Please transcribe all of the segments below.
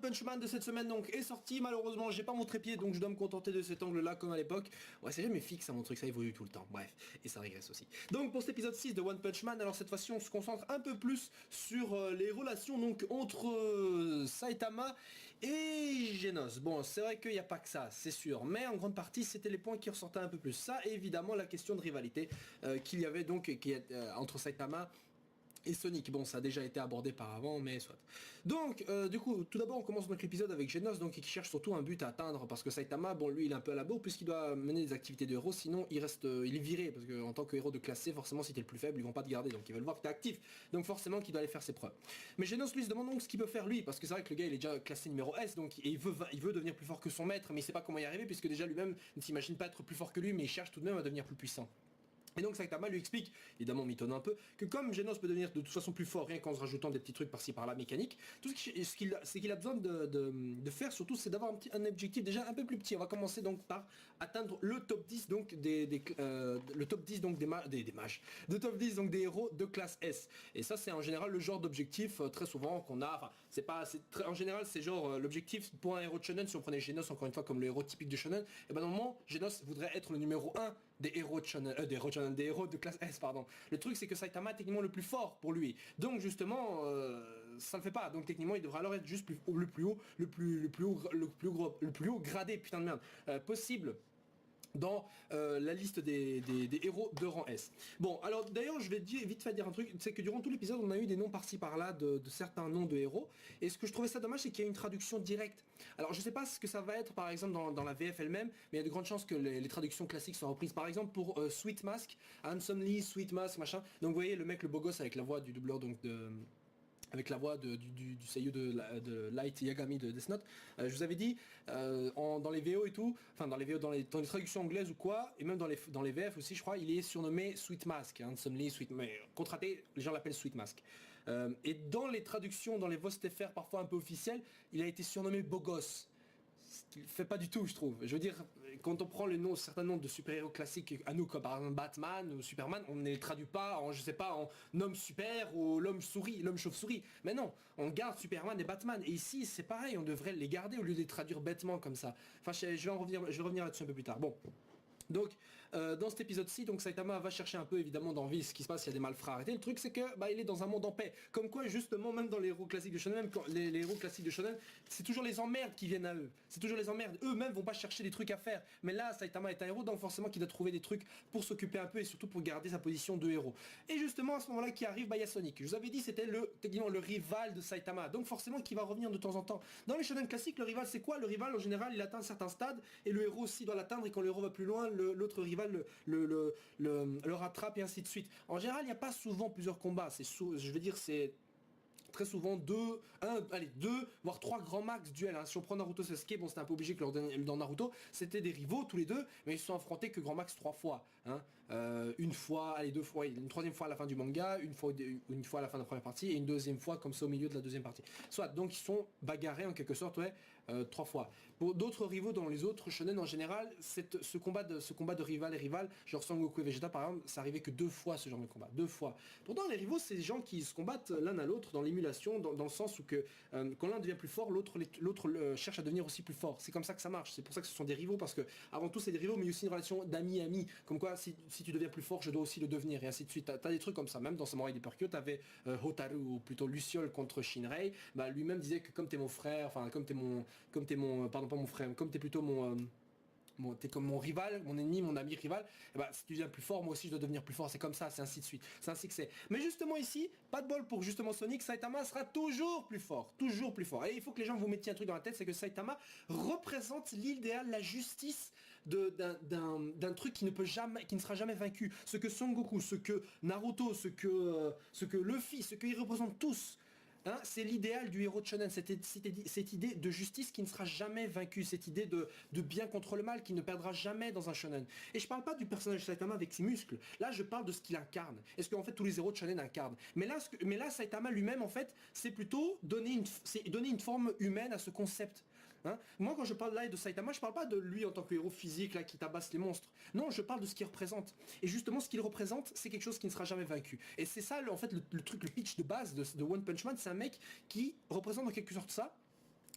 Punch Man de cette semaine donc est sorti, malheureusement j'ai pas mon trépied donc je dois me contenter de cet angle là comme à l'époque. Ouais, c'est jamais fixe à mon truc, ça évolue tout le temps, bref, et ça régresse aussi. Donc pour cet épisode 6 de One Punch Man, alors cette fois-ci on se concentre un peu plus sur les relations donc entre Saitama et Genos. Bon, c'est vrai qu'il n'y a pas que ça, c'est sûr, mais en grande partie c'était les points qui ressortaient un peu plus. Ça et évidemment la question de rivalité qu'il y avait donc entre Saitama et Sonic. Bon, ça a déjà été abordé par avant, mais soit. Donc, du coup, tout d'abord, on commence donc l'épisode avec Genos, donc qui cherche surtout un but à atteindre, parce que Saitama, bon, lui, il est un peu à la bourre, puisqu'il doit mener des activités de héros, sinon il reste, il est viré, parce que en tant que héros de classe C, forcément, si t'es le plus faible, ils vont pas te garder, donc ils veulent voir que t'es actif, donc forcément qu'il doit aller faire ses preuves. Mais Genos, lui, se demande donc ce qu'il peut faire lui, parce que c'est vrai que le gars, il est déjà classé numéro S, donc il veut devenir plus fort que son maître, mais il sait pas comment y arriver, puisque déjà lui-même ne s'imagine pas être plus fort que lui, mais il cherche tout de même à devenir plus puissant. Et donc Saitama lui explique, évidemment m'étonne un peu, que comme Genos peut devenir de toute façon plus fort rien qu'en se rajoutant des petits trucs par-ci par-là mécaniques, tout ce qu'il a besoin de faire surtout c'est d'avoir un objectif déjà un peu plus petit. On va commencer donc par atteindre le top 10 donc le top 10 donc des mages, le top 10 donc des héros de classe S. Et ça c'est en général le genre d'objectif très souvent qu'on a, enfin en général c'est genre l'objectif pour un héros de shonen, si on prenait Genos encore une fois comme le héros typique de shonen, et ben normalement Genos voudrait être le numéro 1 des héros de shonen, des héros de classe S, pardon. Le truc c'est que Saitama est techniquement le plus fort pour lui. Donc justement, ça le fait pas. Donc techniquement, il devrait alors être juste le plus haut, le plus haut gradé, putain de merde, possible dans la liste des héros de rang S. Bon, alors d'ailleurs, je vais vite fait dire un truc, c'est que durant tout l'épisode, on a eu des noms par-ci par-là de certains noms de héros, et ce que je trouvais ça dommage, c'est qu'il y a une traduction directe. Alors je sais pas ce que ça va être, par exemple, dans la VF elle-même, mais il y a de grandes chances que les traductions classiques soient reprises. Par exemple, pour Sweet Mask, Handsomely, Sweet Mask, machin. Donc vous voyez, le mec, le beau gosse avec la voix du doubleur, donc avec la voix du seiyuu de Light Yagami de Death Note, je vous avais dit dans les VO et tout, enfin dans les VO, dans les traductions anglaises ou quoi, et même dans les VF aussi je crois, il est surnommé Sweet Mask, Handsomely, Sweet, mais contraté, les gens l'appellent Sweet Mask. Et dans les traductions, dans les voix STFR parfois un peu officielles, il a été surnommé Beau Gosse. Ce qu'il fait pas du tout, je trouve. Je veux dire, quand on prend les noms, certains noms de super-héros classiques à nous, comme par exemple Batman ou Superman, on ne les traduit pas en, je sais pas, en homme super ou l'homme chauve-souris. Mais non, on garde Superman et Batman. Et ici, c'est pareil, on devrait les garder au lieu de les traduire bêtement comme ça. Enfin, je vais revenir là-dessus un peu plus tard. Bon. Donc dans cet épisode-ci, donc Saitama va chercher un peu évidemment d'envie ce qui se passe, il y a des malfrats arrêtés. Le truc c'est que il est dans un monde en paix. Comme quoi justement même dans les héros classiques de shonen, même quand les héros classiques de shonen, c'est toujours les emmerdes qui viennent à eux. C'est toujours les emmerdes. Eux-mêmes vont pas chercher des trucs à faire. Mais là Saitama est un héros, donc forcément qu'il doit trouver des trucs pour s'occuper un peu et surtout pour garder sa position de héros. Et justement à ce moment-là qui arrive, il y a Sonic. Je vous avais dit c'était techniquement le rival de Saitama. Donc forcément qui va revenir de temps en temps. Dans les shonen classiques, le rival c'est quoi? Le rival en général il atteint un certain stade et le héros aussi doit l'atteindre, et quand le héros va plus loin, l'autre rival le rattrape et ainsi de suite. En général, il n'y a pas souvent plusieurs combats. Je veux dire, c'est très souvent deux, voire 3 grands max duels. Hein. Si on prend Naruto Sasuke, bon c'était un peu obligé que dans Naruto, c'était des rivaux tous les deux, mais ils se sont affrontés que grand max 3 fois. Hein. Une fois, 2 fois, une troisième fois à la fin du manga, une fois à la fin de la première partie, et une deuxième fois comme ça au milieu de la deuxième partie. Soit, donc ils sont bagarrés en quelque sorte, 3 fois. Pour d'autres rivaux dans les autres shonen en général, ce combat de rival et rival, genre Son Goku et Vegeta par exemple, ça arrivait que 2 fois ce genre de combat, 2 fois. Pourtant les rivaux c'est des gens qui se combattent l'un à l'autre dans l'émulation, dans le sens où que quand l'un devient plus fort, l'autre cherche à devenir aussi plus fort. C'est comme ça que ça marche. C'est pour ça que ce sont des rivaux, parce que avant tout c'est des rivaux, mais il y a aussi une relation d'ami-ami. Comme quoi, si tu deviens plus fort, je dois aussi le devenir, et ainsi de suite. T'as des trucs comme ça. Même dans Samurai Deeper Kyo, t'avais Hotaru, ou plutôt Luciole contre Shinrei. Lui-même disait que comme t'es mon frère, enfin comme t'es mon, pardon pas mon frère, comme t'es plutôt t'es comme mon rival, mon ennemi, mon ami rival, si tu deviens plus fort, moi aussi je dois devenir plus fort, c'est comme ça, c'est ainsi de suite, c'est ainsi que c'est. Mais justement ici, pas de bol pour justement Sonic, Saitama sera toujours plus fort, et il faut que les gens vous mettiez un truc dans la tête, c'est que Saitama représente l'idéal, la justice d'un truc qui ne sera jamais vaincu. Ce que Son Goku, ce que Naruto, ce que Luffy, ce qu'ils représentent tous. Hein, c'est l'idéal du héros de shonen, cette idée de justice qui ne sera jamais vaincue, cette idée de bien contre le mal qui ne perdra jamais dans un shonen. Et je parle pas du personnage de Saitama avec ses muscles, là je parle de ce qu'il incarne. Est-ce qu'en fait tous les héros de shonen incarnent? Mais là Saitama lui-même en fait, c'est plutôt donner une forme humaine à ce concept. Hein, moi quand je parle là de Saitama, je parle pas de lui en tant que héros physique là qui tabasse les monstres. Non, je parle de ce qu'il représente. Et justement ce qu'il représente, c'est quelque chose qui ne sera jamais vaincu. Et c'est ça en fait le truc, le pitch de base de One Punch Man, c'est un mec qui représente en quelque sorte ça.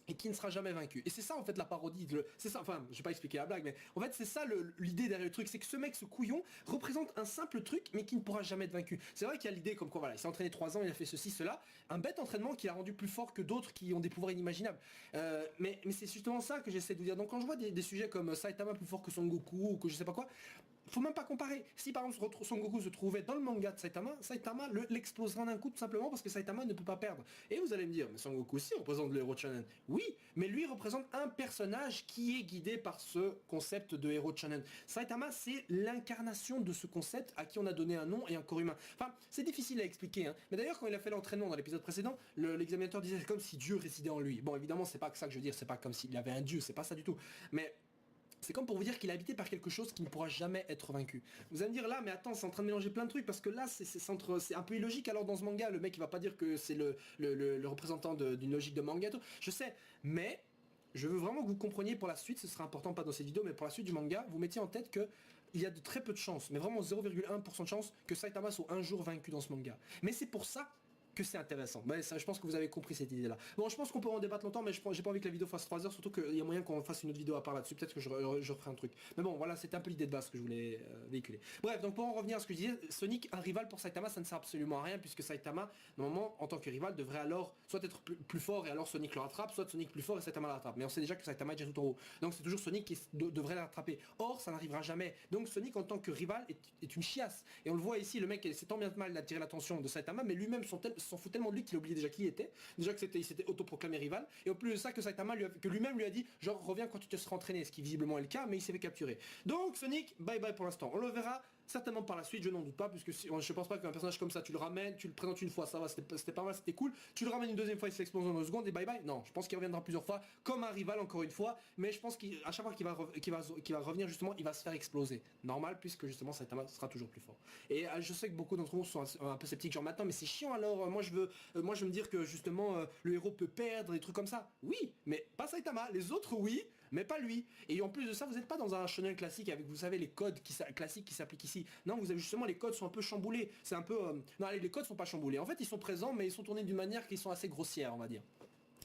et qui ne sera jamais vaincu. Et c'est ça en fait la parodie, c'est ça, enfin je vais pas expliquer la blague, mais en fait c'est ça l'idée derrière le truc, c'est que ce mec, ce couillon, représente un simple truc mais qui ne pourra jamais être vaincu. C'est vrai qu'il y a l'idée comme quoi voilà, il s'est entraîné 3 ans, il a fait ceci, cela, un bête entraînement qui l'a rendu plus fort que d'autres qui ont des pouvoirs inimaginables. Mais c'est justement ça que j'essaie de vous dire. Donc quand je vois des sujets comme Saitama plus fort que Son Goku ou que je sais pas quoi, faut même pas comparer. Si par exemple Son Goku se trouvait dans le manga de Saitama, Saitama l'explosera d'un coup tout simplement parce que Saitama ne peut pas perdre. Et vous allez me dire, mais Son Goku aussi représente le héros shonen. Oui, mais lui représente un personnage qui est guidé par ce concept de héros shonen. Saitama, c'est l'incarnation de ce concept à qui on a donné un nom et un corps humain. Enfin, c'est difficile à expliquer, hein. Mais d'ailleurs, quand il a fait l'entraînement dans l'épisode précédent, l'examinateur disait c'est comme si Dieu résidait en lui. Bon, évidemment, c'est pas ça que je veux dire, c'est pas comme s'il avait un dieu, c'est pas ça du tout. Mais c'est comme pour vous dire qu'il est habité par quelque chose qui ne pourra jamais être vaincu. Vous allez me dire là, mais attends, c'est en train de mélanger plein de trucs, parce que là, c'est un peu illogique. Alors dans ce manga, le mec il va pas dire que c'est le représentant d'une logique de manga et tout. Je sais, mais je veux vraiment que vous compreniez pour la suite, ce sera important pas dans cette vidéo, mais pour la suite du manga, vous mettiez en tête que il y a de très peu de chances, mais vraiment 0,1% de chance que Saitama soit un jour vaincu dans ce manga. Mais c'est pour ça que c'est intéressant. Ouais, ça, je pense que vous avez compris cette idée là. Bon, je pense qu'on peut en débattre longtemps, mais j'ai pas envie que la vidéo fasse 3 heures, surtout qu'il y a moyen qu'on fasse une autre vidéo à part là-dessus, peut-être que je referai un truc. Mais bon, voilà, c'était un peu l'idée de base que je voulais véhiculer. Bref, donc pour en revenir à ce que je disais, Sonic, un rival pour Saitama, ça ne sert absolument à rien, puisque Saitama, normalement, en tant que rival, devrait alors soit être plus fort et alors Sonic le rattrape, soit Sonic plus fort et Saitama le rattrape. Mais on sait déjà que Saitama est déjà tout en haut. Donc c'est toujours Sonic qui devrait le rattraper. Or, ça n'arrivera jamais. Donc Sonic, en tant que rival, est une chiasse. Et on le voit ici, le mec, c'est tant bien de mal d'attirer l'attention de Saitama, mais lui-même s'en fout tellement de lui qu'il déjà qui il était, déjà que il s'était autoproclamé rival, et au plus de ça que Saitama que lui-même lui a dit genre reviens quand tu te seras entraîné, ce qui visiblement est le cas, mais il s'est fait capturer. Donc Sonic, bye bye pour l'instant. On le verra certainement par la suite, je n'en doute pas, puisque je pense pas qu'un personnage comme ça, tu le ramènes, tu le présentes une fois, ça va, c'était pas mal, c'était cool, tu le ramènes une deuxième fois, il s'explose en 2 secondes et bye bye. Non, je pense qu'il reviendra plusieurs fois comme un rival encore une fois, mais je pense qu'à chaque fois qu'il va revenir justement, il va se faire exploser. Normal, puisque justement Saitama sera toujours plus fort. Et je sais que beaucoup d'entre vous sont un peu sceptiques, genre maintenant mais c'est chiant alors, moi je veux me dire que justement le héros peut perdre, des trucs comme ça. Oui, mais pas Saitama, les autres oui, mais pas lui. Et en plus de ça, vous n'êtes pas dans un shonen classique avec, vous savez, les codes classiques qui s'appliquent ici. Non, vous avez justement, les codes sont un peu chamboulés. C'est un peu... Non, les codes sont pas chamboulés. En fait, ils sont présents, mais ils sont tournés d'une manière qui sont assez grossières, on va dire.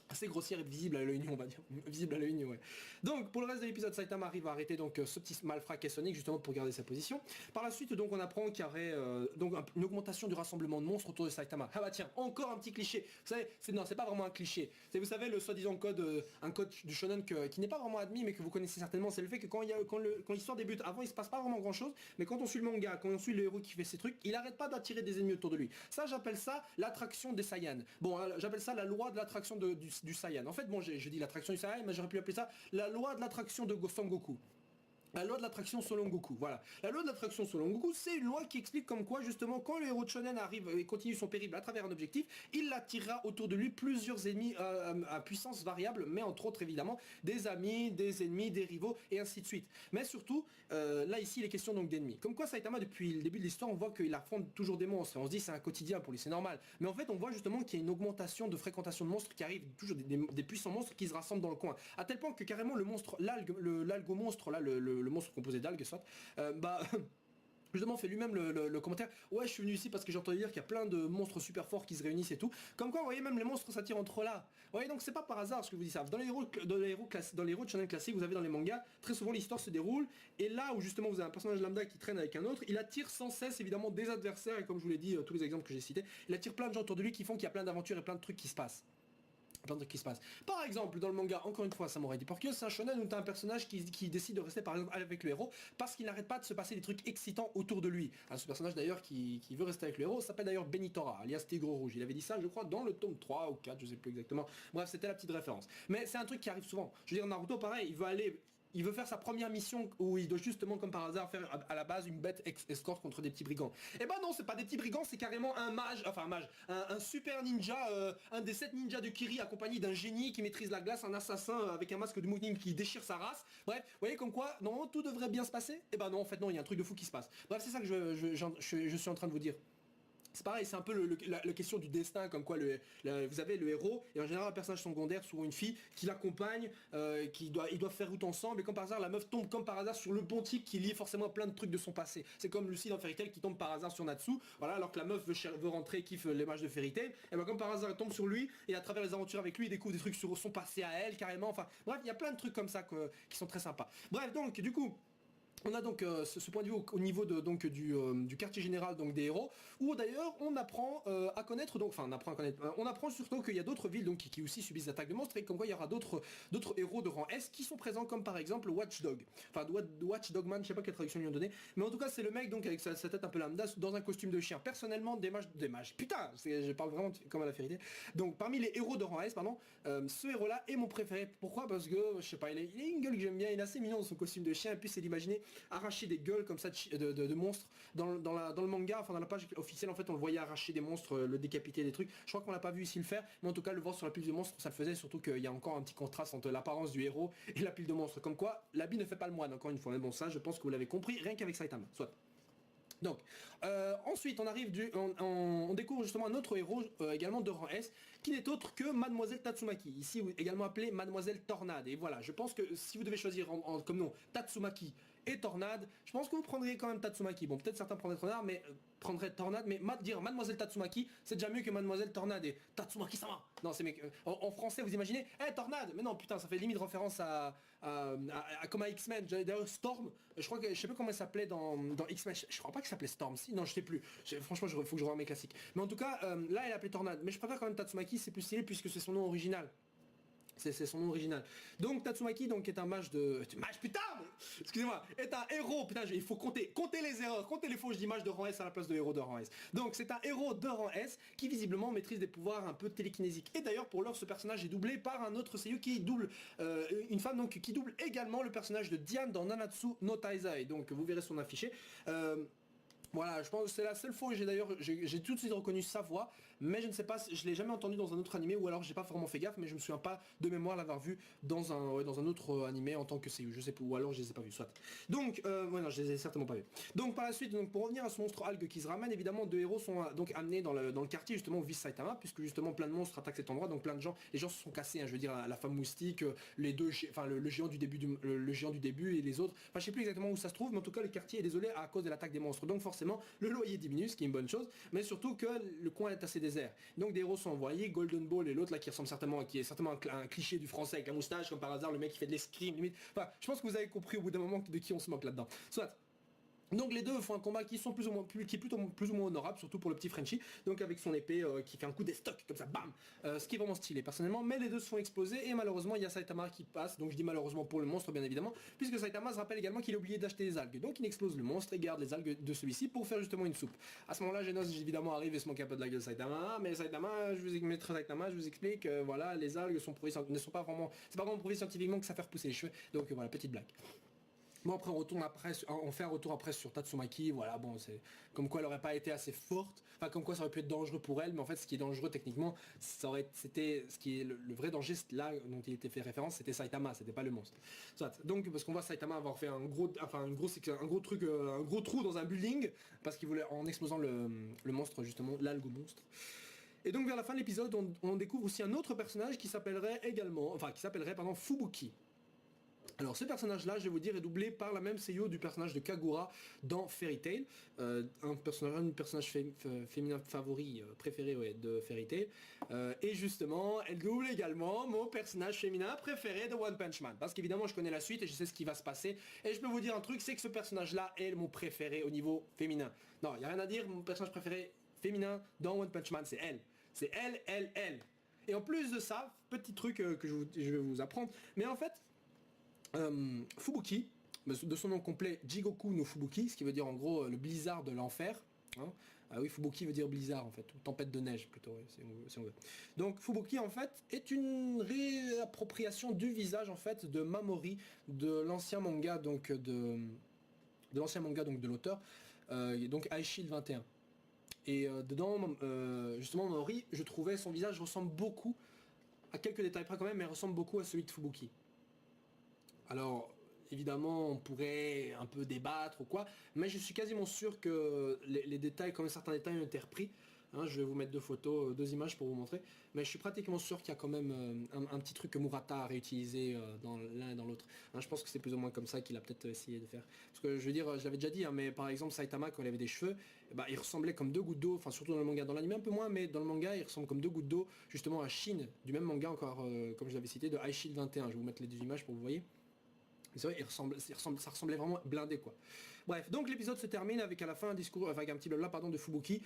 Assez grossière et visible à l'œil nu, on va dire. Visible à l'œil nu, ouais. Donc, pour le reste de l'épisode, Saitama arrive à arrêter donc ce petit malfrat qu'est Sonic, justement pour garder sa position. Par la suite, donc, on apprend qu'il y aurait donc une augmentation du rassemblement de monstres autour de Saitama. Ah bah tiens, encore un petit cliché. Vous savez, c'est pas vraiment un cliché. Vous savez, le soi-disant code, un code du shonen qui n'est pas vraiment admis, mais que vous connaissez certainement, c'est le fait que quand l'histoire débute, avant il se passe pas vraiment grand chose, mais quand on suit le manga, quand on suit le héros qui fait ses trucs, il arrête pas d'attirer des ennemis autour de lui. Ça, j'appelle ça l'attraction des Saiyans. Bon, j'appelle ça la loi de l'attraction du Saiyan. En fait, bon, je dis l'attraction du Saiyan, mais j'aurais pu appeler ça la loi de l'attraction de Son Goku. La loi de l'attraction Son Goku, voilà. La loi de l'attraction Son Goku, c'est une loi qui explique comme quoi, justement, quand le héros de shonen arrive et continue son périple à travers un objectif, il attirera autour de lui plusieurs ennemis à puissance variable, mais entre autres, évidemment, des amis, des ennemis, des rivaux, et ainsi de suite. Mais surtout, là, ici, il est question donc d'ennemis. Comme quoi, Saitama, depuis le début de l'histoire, on voit qu'il affronte toujours des monstres, et on se dit c'est un quotidien pour lui, c'est normal. Mais en fait, on voit justement qu'il y a une augmentation de fréquentation de monstres qui arrivent, toujours des puissants monstres qui se rassemblent dans le coin. À tel point que carrément, le monstre, l'algo monstre, là, le monstre composé d'algues, soit, justement fait lui-même le commentaire. Ouais, je suis venu ici parce que j'ai entendu dire qu'il y a plein de monstres super forts qui se réunissent et tout. Comme quoi, vous voyez, même les monstres s'attirent entre là. Vous voyez, donc c'est pas par hasard ce que je vous dis ça. Dans les héros de shonen classiques, vous avez dans les mangas, très souvent l'histoire se déroule, et là où justement vous avez un personnage lambda qui traîne avec un autre, il attire sans cesse évidemment des adversaires, et comme je vous l'ai dit, tous les exemples que j'ai cités, il attire plein de gens autour de lui qui font qu'il y a plein d'aventures et plein de trucs qui se passent. Plein de trucs qui se passent. Par exemple, dans le manga, encore une fois, Samurai Deportius, c'est un shonen où tu as un personnage qui décide de rester par exemple avec le héros parce qu'il n'arrête pas de se passer des trucs excitants autour de lui. Alors, ce personnage d'ailleurs qui veut rester avec le héros s'appelle d'ailleurs Benitora, alias Tigre Rouge. Il avait dit ça, je crois, dans le tome 3 ou 4, je sais plus exactement. Bref, c'était la petite référence. Mais c'est un truc qui arrive souvent. Je veux dire, Naruto, pareil, il veut faire sa première mission où il doit justement, comme par hasard, faire à la base une bête escorte contre des petits brigands. Et bah non, c'est pas des petits brigands, c'est carrément un mage, enfin un mage, un super ninja, un des 7 ninjas de Kiri accompagné d'un génie qui maîtrise la glace, un assassin avec un masque de Munin qui déchire sa race. Bref, vous voyez comme quoi, non, tout devrait bien se passer. Et bah non, en fait non, il y a un truc de fou qui se passe. Bref, c'est ça que je suis en train de vous dire. c'est pareil, c'est un peu la question du destin, comme quoi vous avez le héros, et en général un personnage secondaire, souvent une fille, qui l'accompagne, ils doivent faire route ensemble, et comme par hasard, la meuf tombe comme par hasard sur le bon type qui lie forcément plein de trucs de son passé. C'est comme Lucy dans Fairy Tail qui tombe par hasard sur Natsu, voilà, alors que la meuf veut rentrer, kiffe les matchs de Fairy Tail, et ben comme par hasard elle tombe sur lui, et à travers les aventures avec lui, il découvre des trucs sur son passé à elle, carrément, enfin, bref, il y a plein de trucs comme ça qui sont très sympas. Bref, donc, du coup, on a donc ce point de vue au niveau du quartier général donc des héros, où d'ailleurs on apprend à connaître, donc enfin on apprend surtout qu'il y a d'autres villes donc qui aussi subissent l'attaque de monstres, et comme quoi il y aura d'autres héros de rang S qui sont présents, comme par exemple Watchdog, enfin Watchdogman, je sais pas quelle traduction ils lui ont donné, mais en tout cas c'est le mec donc avec sa tête un peu lambda dans un costume de chien. Personnellement des mages, putain, je parle vraiment comme à la vérité. Donc parmi les héros de rang S, pardon, ce héros là est mon préféré. Pourquoi? Parce que je sais pas, il a une gueule que j'aime bien, il est assez mignon dans son costume de chien, et puis c'est d'imaginer arracher des gueules comme ça de monstres dans le manga, enfin dans la page officielle en fait on le voyait arracher des monstres, le décapiter, des trucs. Je crois qu'on l'a pas vu ici le faire, mais en tout cas le voir sur la pile de monstres ça le faisait, surtout qu'il y a encore un petit contraste entre l'apparence du héros et la pile de monstres, comme quoi l'habit ne fait pas le moine, encore une fois. Mais bon, ça je pense que vous l'avez compris rien qu'avec Saitama, soit. Donc, ensuite on découvre justement un autre héros également de rang S, qui n'est autre que Mademoiselle Tatsumaki, ici également appelée Mademoiselle Tornade. Et voilà, je pense que si vous devez choisir comme nom Tatsumaki et Tornade, je pense que vous prendriez quand même Tatsumaki. Bon, peut-être certains prendraient Tornade, mais prendrait Tornade, mais dire Mademoiselle Tatsumaki, c'est déjà mieux que Mademoiselle Tornade et Tatsumaki sama. Non, c'est en français, vous imaginez, Tornade, mais non, putain, ça fait limite référence comme à X-Men. D'ailleurs, Storm, je crois que je sais pas comment elle s'appelait dans X-Men. Je crois pas que ça s'appelait Storm. Si, non, je sais plus. Franchement, faut que je revoie mes classiques. Mais en tout cas, là, elle est appelée Tornade. Mais je préfère quand même Tatsumaki, c'est plus stylé puisque c'est son nom original. C'est son nom original. Donc Tatsumaki donc est un mage putain, excusez-moi, est un héros, putain, il faut compter les erreurs, compter les faux, je dis mage de rang S à la place de héros de rang S. Donc c'est un héros de rang S qui visiblement maîtrise des pouvoirs un peu télékinésiques. Et d'ailleurs pour l'heure ce personnage est doublé par un autre seiyuu qui double une femme donc qui double également le personnage de Diane dans Nanatsu no Taizai. Donc vous verrez son affiché. Voilà, je pense que c'est la seule fois où j'ai tout de suite reconnu sa voix, mais je ne sais pas, je l'ai jamais entendu dans un autre animé, ou alors j'ai pas vraiment fait gaffe, mais je me souviens pas de mémoire l'avoir vu dans un autre animé en tant que seiyuu, je sais pas, ou alors je les ai pas vus, soit. Donc, non, je les ai certainement pas vus. Donc par la suite, donc pour revenir à ce monstre algue qui se ramène, évidemment deux héros sont donc amenés dans le quartier justement où vit Saitama, puisque justement plein de monstres attaquent cet endroit, donc plein de gens, les gens se sont cassés, hein, je veux dire la femme moustique, les deux, enfin le géant du début le géant du début et les autres, enfin je sais plus exactement où ça se trouve, mais en tout cas le quartier est désolé à cause de l'attaque des monstres, donc forcément le loyer diminue, ce qui est une bonne chose, mais surtout que le coin est assez désert. Donc des héros sont envoyés, Golden Ball et l'autre là qui est certainement un cliché du français avec la moustache, comme par hasard le mec qui fait de l'escrime limite. Enfin, je pense que vous avez compris au bout d'un moment de qui on se moque là-dedans. Soit. Donc les deux font un combat qui est plutôt plus ou moins honorable, surtout pour le petit Frenchie, donc avec son épée qui fait un coup d'estoc comme ça, bam, ce qui est vraiment stylé personnellement, mais les deux se font exploser et malheureusement il y a Saitama qui passe, donc je dis malheureusement pour le monstre bien évidemment, puisque Saitama se rappelle également qu'il a oublié d'acheter des algues, donc il explose le monstre et garde les algues de celui-ci pour faire justement une soupe. À ce moment-là Genos évidemment arrive et se moque un peu de la gueule de Saitama, mais Saitama, je vous explique, voilà, les algues ne sont pas vraiment, c'est pas vraiment prouvé scientifiquement que ça fait repousser les cheveux, donc voilà, petite blague. Bon après on fait un retour après sur Tatsumaki, voilà bon c'est comme quoi elle aurait pas été assez forte, enfin comme quoi ça aurait pu être dangereux pour elle, mais en fait ce qui est dangereux techniquement, c'était ce qui est le vrai danger là dont il était fait référence, c'était Saitama, c'était pas le monstre. Soit, donc parce qu'on voit Saitama avoir fait un gros trou dans un building parce qu'il voulait en explosant le monstre justement, l'algue monstre. Et donc vers la fin de l'épisode on découvre aussi un autre personnage qui s'appellerait Fubuki. Alors ce personnage là je vais vous dire est doublé par la même seiyuu du personnage de Kagura dans Fairy Tail, un personnage féminin favori préféré de Fairy Tail, et justement elle double également mon personnage féminin préféré de One Punch Man, parce qu'évidemment je connais la suite et je sais ce qui va se passer, et je peux vous dire un truc, c'est que ce personnage là est mon préféré au niveau féminin. Non, il n'y a rien à dire, mon personnage préféré féminin dans One Punch Man c'est elle. C'est elle. Et en plus de ça, petit truc que je vais vous apprendre, mais en fait Fubuki, de son nom complet Jigoku no Fubuki, ce qui veut dire en gros le blizzard de l'enfer. Hein. Ah oui, Fubuki veut dire blizzard en fait, ou tempête de neige plutôt, si on veut. Donc Fubuki en fait est une réappropriation du visage en fait de Mamori, de l'ancien manga donc de l'auteur, donc High Shield 21. Et dedans, justement Mamori, je trouvais son visage ressemble beaucoup, à quelques détails près quand même, mais ressemble beaucoup à celui de Fubuki. Alors, évidemment, on pourrait un peu débattre ou quoi, mais je suis quasiment sûr que les détails, comme certains détails ont été repris. Hein, je vais vous mettre deux photos, deux images pour vous montrer. Mais je suis pratiquement sûr qu'il y a quand même un petit truc que Murata a réutilisé dans l'un et dans l'autre. Hein, je pense que c'est plus ou moins comme ça qu'il a peut-être essayé de faire. Parce que je veux dire, je l'avais déjà dit, hein, mais par exemple Saitama quand il avait des cheveux, bah, il ressemblait comme deux gouttes d'eau, enfin surtout dans le manga. Dans l'anime un peu moins, mais dans le manga il ressemble comme deux gouttes d'eau justement à Shin, du même manga encore, comme je l'avais cité, de High Shield 21. Je vais vous mettre les deux images pour que vous voyez. C'est vrai, ça ressemblait vraiment blindé quoi. Bref, donc l'épisode se termine avec à la fin un discours, avec un petit blabla pardon de Fubuki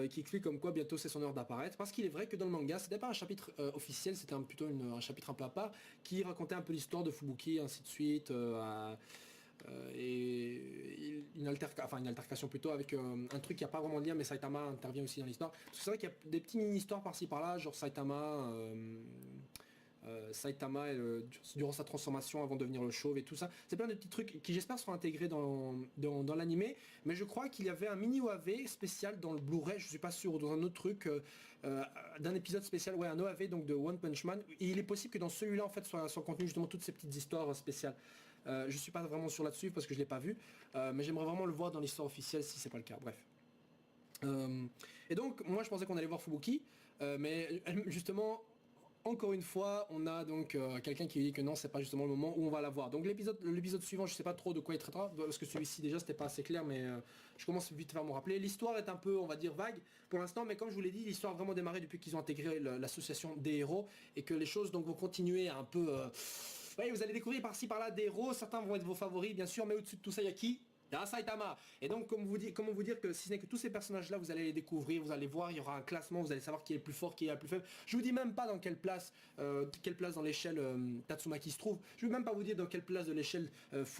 qui explique comme quoi bientôt c'est son heure d'apparaître. Parce qu'il est vrai que dans le manga, c'était pas un chapitre officiel, c'était plutôt un chapitre un peu à part qui racontait un peu l'histoire de Fubuki, ainsi de suite. Et une altercation plutôt avec un truc qui a pas vraiment de lien, mais Saitama intervient aussi dans l'histoire. Parce que c'est vrai qu'il y a des petites mini-histoires par-ci par-là, genre Saitama durant sa transformation avant de devenir le chauve et tout ça. C'est plein de petits trucs qui j'espère seront intégrés dans l'animé, mais je crois qu'il y avait un mini OAV spécial dans le Blu-ray, je suis pas sûr, ou dans un autre truc, d'un épisode spécial, ouais, un OAV donc de One Punch Man, et il est possible que dans celui-là en fait soit contenu justement toutes ces petites histoires spéciales. Je suis pas vraiment sûr là-dessus parce que je l'ai pas vu, mais j'aimerais vraiment le voir dans l'histoire officielle si c'est pas le cas, bref. Et donc moi je pensais qu'on allait voir Fubuki, mais justement encore une fois, on a donc quelqu'un qui dit que non, c'est pas justement le moment où on va la voir. Donc l'épisode suivant, je sais pas trop de quoi il traitera, parce que celui-ci déjà c'était pas assez clair, mais je commence vite à me rappeler. L'histoire est un peu, on va dire, vague pour l'instant, mais comme je vous l'ai dit, l'histoire a vraiment démarré depuis qu'ils ont intégré l'association des héros et que les choses donc vont continuer à un peu. Ouais, vous allez découvrir par-ci par-là des héros, certains vont être vos favoris bien sûr, mais au-dessus de tout ça, il y a qui? Saitama. Et donc comment vous dire que si ce n'est que tous ces personnages là vous allez les découvrir, vous allez voir, il y aura un classement, vous allez savoir qui est le plus fort, qui est le plus faible. Je vous dis même pas dans quelle place dans l'échelle Tatsumaki se trouve. Je vais même pas vous dire dans quelle place de l'échelle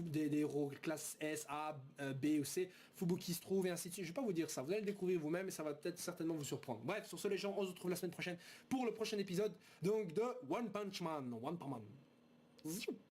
des héros classe S, A, B ou C Fubuki se trouve et ainsi de suite. Je vais pas vous dire ça, vous allez le découvrir vous-même et ça va peut-être certainement vous surprendre. Bref, sur ce les gens, on se retrouve la semaine prochaine pour le prochain épisode donc de One Punch Man.